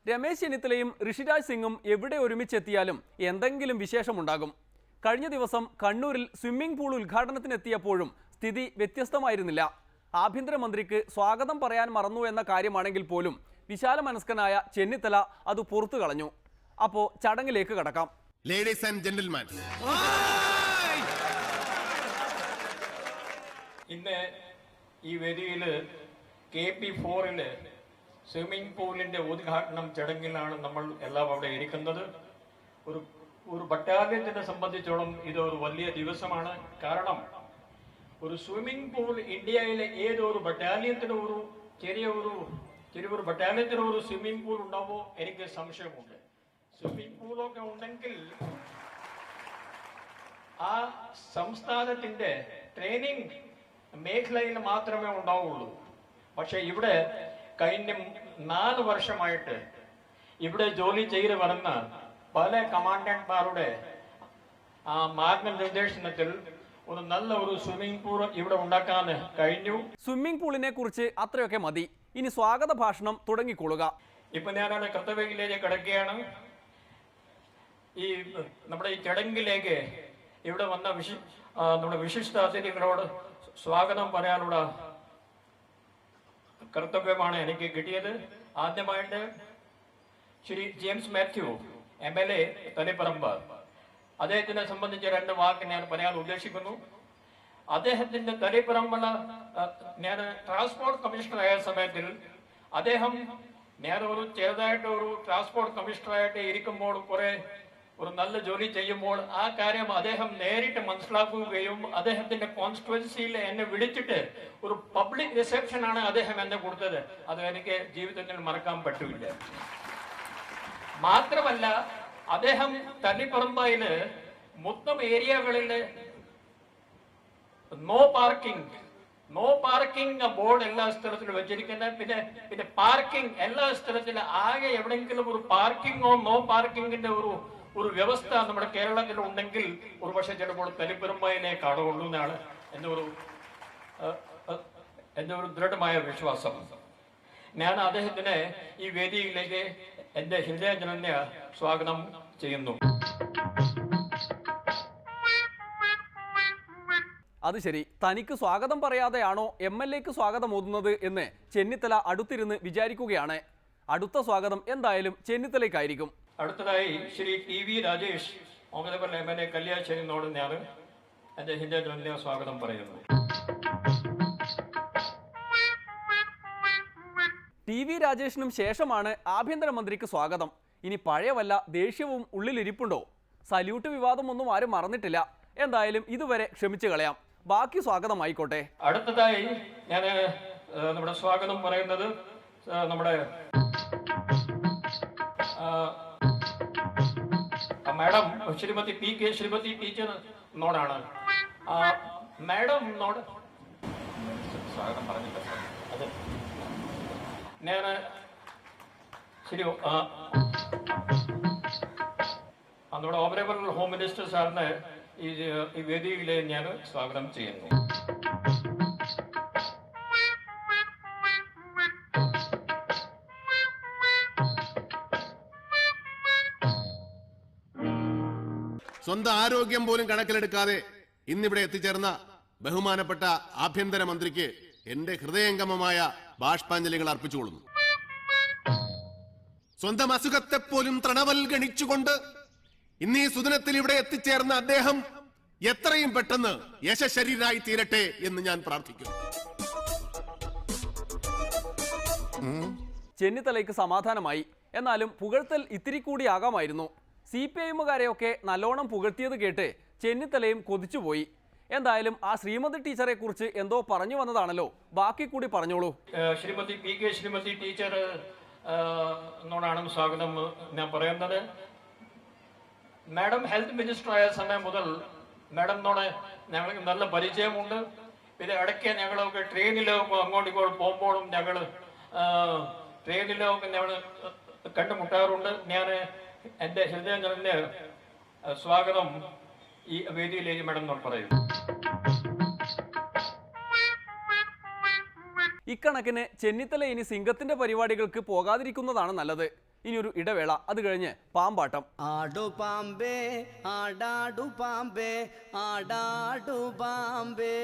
രമേശ് ചെന്നിത്തലയും ഋഷിരാജ് സിംഗും എവിടെ ഒരുമിച്ചെത്തിയാലും എന്തെങ്കിലും വിശേഷമുണ്ടാകും. കഴിഞ്ഞ ദിവസം കണ്ണൂരിൽ സ്വിമ്മിംഗ് പൂൾ ഉദ്ഘാടനത്തിനെത്തിയപ്പോഴും സ്ഥിതി വ്യത്യസ്തമായിരുന്നില്ല. ആഭ്യന്തരമന്ത്രിക്ക് സ്വാഗതം പറയാൻ മറന്നു എന്ന കാര്യമാണെങ്കിൽ പോലും വിശാല മനസ്കനായ ചെന്നിത്തല അത് പുറത്തു കളഞ്ഞു. അപ്പോൾ ചടങ്ങിലേക്ക് കടക്കാം. ലേഡീസ് ആൻഡ് ജെന്റിൽമാൻ, ഇന്ന് ഈ വേദിയിൽ KP4 സ്വിമ്മിംഗ് പൂളിന്റെ ഉദ്ഘാടനം ചടങ്ങിലാണ് നമ്മൾ എല്ലാം അവിടെ ഇരിക്കുന്നത്. ഒരു ബറ്റാലിയത്തിനെ സംബന്ധിച്ചോളം ഇത് ഒരു വലിയ ദിവസമാണ്. കാരണം ഒരു സ്വിമ്മിംഗ് പൂൾ ഇന്ത്യയിലെ ഏതൊരു ബറ്റാലിയത്തിന് ചെറിയൊരു ബറ്റാലിയത്തിന് ഒരു സ്വിമ്മിംഗ് പൂൾ ഉണ്ടാവോ എനിക്ക് സംശയമുണ്ട്. സ്വിമ്മിംഗ് പൂളൊക്കെ ഉണ്ടെങ്കിൽ ആ സംസ്ഥാനത്തിന്റെ ട്രെയിനിങ് മേഖലയിൽ മാത്രമേ ഉണ്ടാവുള്ളൂ. പക്ഷെ ഇവിടെ കഴിഞ്ഞ 4 വർഷമായിട്ട് ഇവിടെ ജോലി ചെയ്ത് വരുന്ന പല കമാൻഡന്റ്മാരുടെ മാർഗനിർദ്ദേശത്തിൽ ഒരു നല്ല ഒരു സ്വിമ്മിംഗ് പൂൾ ഇവിടെ ഉണ്ടാക്കാൻ കഴിഞ്ഞു. സ്വിമ്മിംഗ് പൂളിനെ കുറിച്ച് അത്രയൊക്കെ മതി. ഇനി സ്വാഗത ഭാഷണം തുടങ്ങിക്കൊള്ളുക. ഇപ്പൊ ഞാനാണ് കർത്തവ്യത്തിലേക്ക് കിടക്കുകയാണ്. ഈ നമ്മുടെ ഈ ചടങ്ങിലേക്ക് ഇവിടെ വന്ന നമ്മുടെ വിശിഷ്ട അതിഥികളോട് സ്വാഗതം പറയാനുള്ള കർത്തവ്യമാണ് എനിക്ക് കിട്ടിയത്. ആദ്യമായിട്ട് ശ്രീ ജെയിംസ് മാത്യു MLA തളിപ്പറമ്പ്, അദ്ദേഹത്തിനെ സംബന്ധിച്ച് 2 വാക്ക് ഞാൻ പറയാൻ ഉദ്ദേശിക്കുന്നു. അദ്ദേഹത്തിന്റെ തളിപ്പറമ്പ് ഞാൻ ട്രാൻസ്പോർട്ട് കമ്മീഷണറായ സമയത്തിൽ ഞാൻ ചെറുതായിട്ട് ഒരു ട്രാൻസ്പോർട്ട് കമ്മീഷണറായിട്ട് ഇരിക്കുമ്പോൾ ഒരു നല്ല ജോലി ചെയ്യുമ്പോൾ ആ കാര്യം അദ്ദേഹം നേരിട്ട് മനസ്സിലാക്കുകയും അദ്ദേഹത്തിന്റെ കോൺസ്റ്റിറ്റ്യുവൻസിയിൽ എന്നെ വിളിച്ചിട്ട് ഒരു പബ്ലിക് റിസപ്ഷൻ ആണ് അദ്ദേഹം എന്നെ കൊടുത്തത്. അത് എനിക്ക് ജീവിതത്തിൽ മറക്കാൻ പറ്റില്ല. മാത്രമല്ല അദ്ദേഹം തളിപ്പറമ്പയില് മൊത്തം ഏരിയകളില് നോ പാർക്കിംഗ് ബോർഡ് എല്ലാ സ്ഥലത്തിലും വെച്ചിരിക്കുന്നത്. പിന്നെ പാർക്കിംഗ് എല്ലാ സ്ഥലത്തിലും ആകെ എവിടെയെങ്കിലും ഒരു പാർക്കിങ്ങോ നോ പാർക്കിങ്ങിന്റെ ഒരു വ്യവസ്ഥ നമ്മുടെ കേരളത്തിൽ ഉണ്ടെങ്കിൽ ഒരു പക്ഷെ ചിലപ്പോൾ തളിപ്പറമ്പയിലെ കാണുള്ളൂ എന്നാണ് എന്റെ ഒരു ദൃഢമായ വിശ്വാസം. ഞാൻ അദ്ദേഹത്തിന് ഈ വേദിയിലേക്ക് എന്റെ ഹൃദയജനന്യ സ്വാഗതം ചെയ്യുന്നു. അത് ശരി, തനിക്ക് സ്വാഗതം പറയാതെയാണോ MLAക്ക് സ്വാഗതം ഓതുന്നത് എന്ന് ചെന്നിത്തല അടുത്തിരുന്ന് വിചാരിക്കുകയാണ്. അടുത്ത സ്വാഗതം എന്തായാലും ചെന്നിത്തലയ്ക്കായിരിക്കും. അടുത്തതായി ശ്രീ TV രാജേഷ് ഓങ്ങലപ്പുറ MLA കല്യാശ്ശേരിനോട് ഞാൻ എന്റെ ഹൃദയജനന്യ സ്വാഗതം പറയുന്നു. TV രാജേഷിനും ശേഷമാണ് ആഭ്യന്തരമന്ത്രിക്ക് സ്വാഗതം. ഇനി പഴയ വല്ല ദേഷ്യവും ഉള്ളിലിരിപ്പുണ്ടോ? സല്യൂട്ട് വിവാദമൊന്നും ആരും മറന്നിട്ടില്ല. എന്തായാലും ഇതുവരെ ക്ഷമിച്ചു കളയാം. ബാക്കി സ്വാഗതമായിക്കോട്ടെ. അടുത്തതായി ഞാൻ നമ്മുടെ സ്വാഗതം പറയുന്നത് നമ്മുടെ മാഡം ശ്രീമതി PK ശ്രീമതി ടീച്ചറിനോടാണ്. മാഡംനോട് സ്വാഗതം പറഞ്ഞില്ല. അതെ, ഞാൻ ശരി നമ്മുടെ ഓവറബിൾ ഹോം മിനിസ്റ്റർ സാറിന് ഈ വേദിയിൽ ഞാൻ സ്വാഗതം ചെയ്യുന്നു. സ്വന്തം ആരോഗ്യം പോലും കണക്കിലെടുക്കാതെ ഇന്നിവിടെ എത്തിച്ചേർന്ന ബഹുമാനപ്പെട്ട ആഭ്യന്തരമന്ത്രിക്ക് എന്റെ ഹൃദയംഗമമായ ബാഷ്പാഞ്ജലികൾ അർപ്പിച്ചുകൊള്ളുന്നു. സ്വന്തം അസുഖത്തെ പോലും തൃണവൽഗണിച്ചുകൊണ്ട് ഇന്നീ സുദിനത്തിൽ ഇവിടെ എത്തിച്ചേർന്ന അദ്ദേഹം എത്രയും പെട്ടെന്ന് യശശരീരായി തീരട്ടെ എന്ന് ഞാൻ പ്രാർത്ഥിക്കുന്നു. ചെന്നിത്തലയ്ക്ക് സമാധാനമായി. എന്നാലും പുകഴ്ത്തൽ ഇത്തിരി കൂടിയാകാമായിരുന്നു. CPIMകാരെയൊക്കെ നല്ലോണം പുകഴ്ത്തിയത് കേട്ട് ചെന്നിത്തലയും കൊതിച്ചുപോയി. എന്തായാലും ആ ശ്രീമതി ടീച്ചറെ കുറിച്ച് എന്തോ പറഞ്ഞു വന്നതാണല്ലോ, ബാക്കി കൂടി പറഞ്ഞോളൂ. ശ്രീമതി PK ശ്രീമതി ടീച്ചർ എന്നോടാണ് സ്വാഗതം ഞാൻ പറയുന്നത്. മാഡം ഹെൽത്ത് മിനിസ്റ്റർ ആയ സമയം മുതൽ മാഡംനോട് ഞങ്ങൾക്ക് നല്ല പരിചയമുണ്ട്. പിന്നെ ഇടയ്ക്ക് ഞങ്ങളൊക്കെ ട്രെയിനിലൊക്കെ അങ്ങോട്ടും ഇങ്ങോട്ടും പോകുമ്പോഴും ഞങ്ങൾ ട്രെയിനിലൊക്കെ ഞങ്ങൾ കണ്ടുമുട്ടാറുണ്ട്. ഞാൻ എന്റെ ഹൃദയജനന്യ സ്വാഗതം ഈ വേദിയിലേക്ക് മാഡം പറയും. ഇക്കണക്കിന് ചെന്നിത്തല ഇനി സിംഗത്തിന്റെ പരിപാടികൾക്ക് പോകാതിരിക്കുന്നതാണ് നല്ലത്. ഇനിയൊരു ഇടവേള, അത് കഴിഞ്ഞ് പാമ്പാട്ടം. ആടു പാമ്പേ ആടാടു പാമ്പേ ആടാടു പാമ്പേ